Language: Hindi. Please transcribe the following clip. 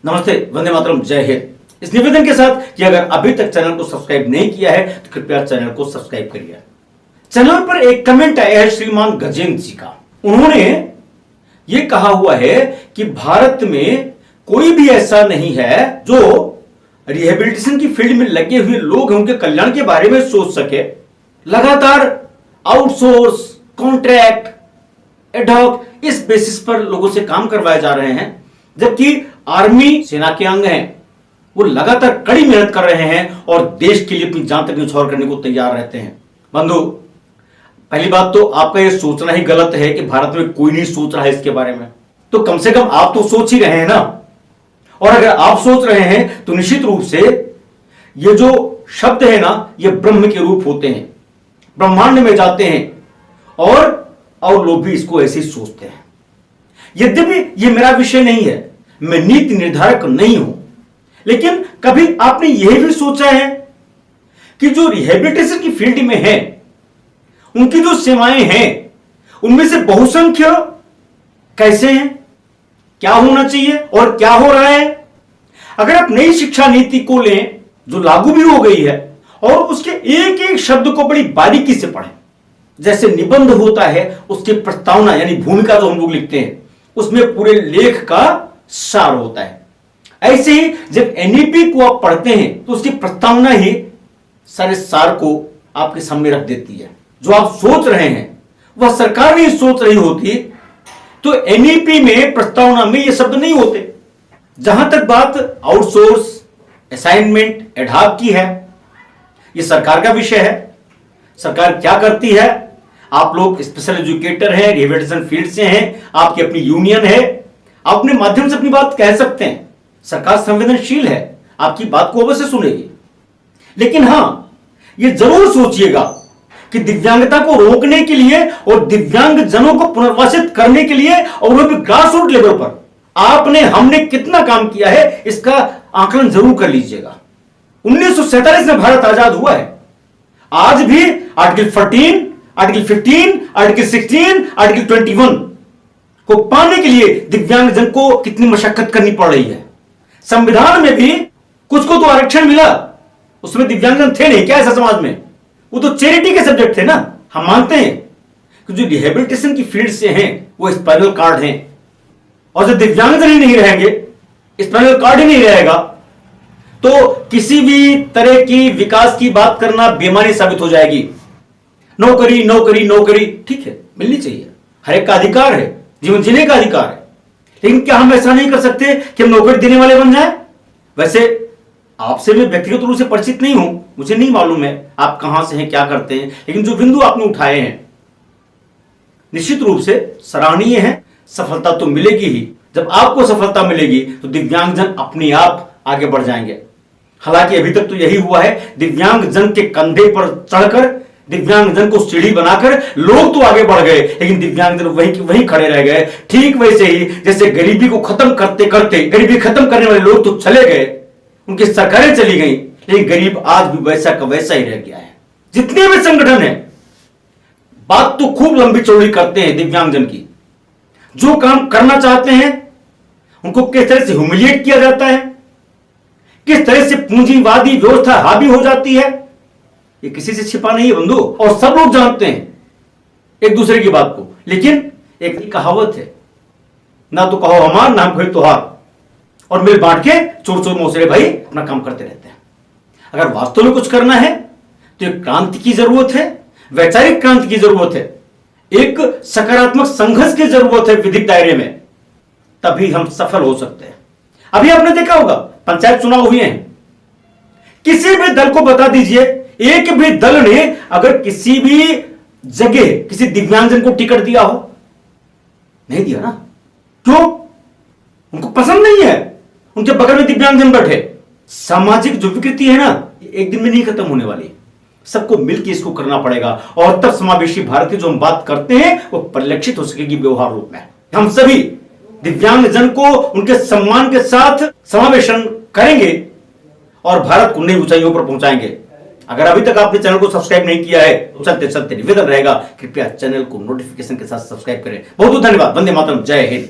नमस्ते, वंदे मातरम, जय हिंद। इस निवेदन के साथ कि अगर अभी तक चैनल को सब्सक्राइब नहीं किया है तो कृपया चैनल को सब्सक्राइब करिए। चैनल पर एक कमेंट आया है श्रीमान गजेंद्र जी का। उन्होंने ये कहा हुआ है कि भारत में कोई भी ऐसा नहीं है जो रिहेबिलिटेशन की फील्ड में लगे हुए लोग हैं उनके कल्याण के बारे में सोच सके। लगातार आउटसोर्स, कॉन्ट्रैक्ट, एडहॉक इस बेसिस पर लोगों से काम करवाए जा रहे हैं, जबकि आर्मी सेना के अंग हैं, वो लगातार कड़ी मेहनत कर रहे हैं और देश के लिए अपनी जान तक न्यौछावर करने को तैयार रहते हैं। बंधु, पहली बात तो आपका ये सोचना ही गलत है कि भारत में कोई नहीं सोच रहा है इसके बारे में। तो कम से कम आप तो सोच ही रहे हैं ना। और अगर आप सोच रहे हैं तो निश्चित रूप से ये जो शब्द है ना, ये ब्रह्म के रूप होते हैं, ब्रह्मांड में जाते हैं और लोग भी इसको ऐसे ही सोचते हैं। यद्यपि ये मेरा विषय नहीं है, मैं नीति निर्धारक नहीं हूं, लेकिन कभी आपने यह भी सोचा है कि जो रिहेबिलिटेशन की फील्ड में है उनकी जो सेवाएं हैं उनमें से बहुसंख्य कैसे हैं, क्या होना चाहिए और क्या हो रहा है। अगर आप नई शिक्षा नीति को लें जो लागू भी हो गई है और उसके एक एक शब्द को बड़ी बारीकी से पढ़ें, जैसे निबंध होता है उसकी प्रस्तावना यानी भूमिका जो हम लोग लिखते हैं उसमें पूरे लेख का सार होता है, ऐसे ही जब एनईपी को आप पढ़ते हैं तो उसकी प्रस्तावना ही सारे सार को आपके सामने रख देती है। जो आप सोच रहे हैं वह सरकार नहीं सोच रही होती तो एनईपी में, प्रस्तावना में ये शब्द नहीं होते। जहां तक बात आउटसोर्स, असाइनमेंट, एडहॉक की है, ये सरकार का विषय है। सरकार क्या करती है, आप लोग स्पेशल एजुकेटर हैं, रिहेबिलिटेशन फील्ड से हैं, आपकी अपनी यूनियन है, आप अपने माध्यम से अपनी बात कह सकते हैं। सरकार संवेदनशील है, आपकी बात को अवश्य सुनेगी। लेकिन हां, यह जरूर सोचिएगा कि दिव्यांगता को रोकने के लिए और दिव्यांग जनों को पुनर्वासित करने के लिए और वो भी ग्रास रूट लेवल पर आपने, हमने कितना काम किया है इसका आकलन जरूर कर लीजिएगा। 1947 में भारत आजाद हुआ है। आज भी आर्टिकल 14, आर्टिकल 15, आर्टिकल 16, आर्टिकल 21 को पाने के लिए दिव्यांगजन को कितनी मशक्कत करनी पड़ रही है। संविधान में भी कुछ को तो आरक्षण मिला, उसमें दिव्यांगजन थे नहीं क्या ऐसा समाज में? वो तो चैरिटी के सब्जेक्ट थे ना। हम मानते हैं कि जो रिहेबिलिटेशन की फील्ड से हैं वो स्पाइनल कार्ड हैं, और जो दिव्यांगजन ही नहीं रहेंगे, स्पाइनल कार्ड ही नहीं रहेगा, तो किसी भी तरह की विकास की बात करना बेमानी साबित हो जाएगी। नौकरी नौकरी नौकरी, ठीक है, मिलनी चाहिए, हर एक का अधिकार है, जीवन जीने का अधिकार है, लेकिन क्या हम ऐसा नहीं कर सकते कि हम नौकरी देने वाले बन जाएं? वैसे आपसे मैं व्यक्तिगत रूप से परिचित नहीं हूं, मुझे नहीं मालूम है आप कहां से हैं, क्या करते हैं, लेकिन जो बिंदु आपने उठाए हैं निश्चित रूप से सराहनीय है। सफलता तो मिलेगी ही। जब आपको सफलता मिलेगी तो दिव्यांगजन अपने आप आगे बढ़ जाएंगे। हालांकि अभी तक तो यही हुआ है, दिव्यांगजन के कंधे पर चढ़कर, दिव्यांगजन को सीढ़ी बनाकर लोग तो आगे बढ़ गए, लेकिन दिव्यांगजन वहीं खड़े रह गए। ठीक वैसे ही जैसे गरीबी को खत्म करते करते, गरीबी खत्म करने वाले लोग तो चले गए, उनकी सरकारें चली गई, लेकिन गरीब आज भी वैसा का वैसा ही रह गया है। जितने भी संगठन हैं बात तो खूब लंबी चौड़ी करते हैं दिव्यांगजन की, जो काम करना चाहते हैं उनको किस तरह से ह्यूमिलिएट किया जाता है, किस तरह से पूंजीवादी व्यवस्था हावी हो जाती है, ये किसी से छिपा नहीं है बंधु, और सब लोग जानते हैं एक दूसरे की बात को। लेकिन एक कहावत है, ना तो कहो हमार, ना कोई तुहार, और मिल बांट के चोर चोर मौसरे भाई अपना काम करते रहते हैं। अगर वास्तव में कुछ करना है तो एक क्रांति की जरूरत है, वैचारिक क्रांति की जरूरत है, एक सकारात्मक संघर्ष की जरूरत है विधिक दायरे में, तभी हम सफल हो सकते हैं। अभी आपने देखा होगा पंचायत चुनाव हुए हैं, किसी भी दल को बता दीजिए, एक भी दल ने अगर किसी भी जगह किसी दिव्यांगजन को टिकट दिया हो? नहीं दिया ना। क्यों? उनको पसंद नहीं है उनके बगल में दिव्यांगजन बैठे। सामाजिक जो विकृति है ना, एक दिन में नहीं खत्म होने वाली, सबको मिलकर इसको करना पड़ेगा, और तब समावेशी भारत की जो हम बात करते हैं वो परिलक्षित हो सकेगी व्यवहार रूप में। हम सभी दिव्यांगजन को उनके सम्मान के साथ समावेशन करेंगे और भारत को नई ऊंचाइयों पर पहुंचाएंगे। अगर अभी तक आपने चैनल को सब्सक्राइब नहीं किया है तो चलते चलते निवेदन रहेगा, कृपया चैनल को नोटिफिकेशन के साथ सब्सक्राइब करें। बहुत बहुत धन्यवाद। वंदे मातरम, जय हिंद।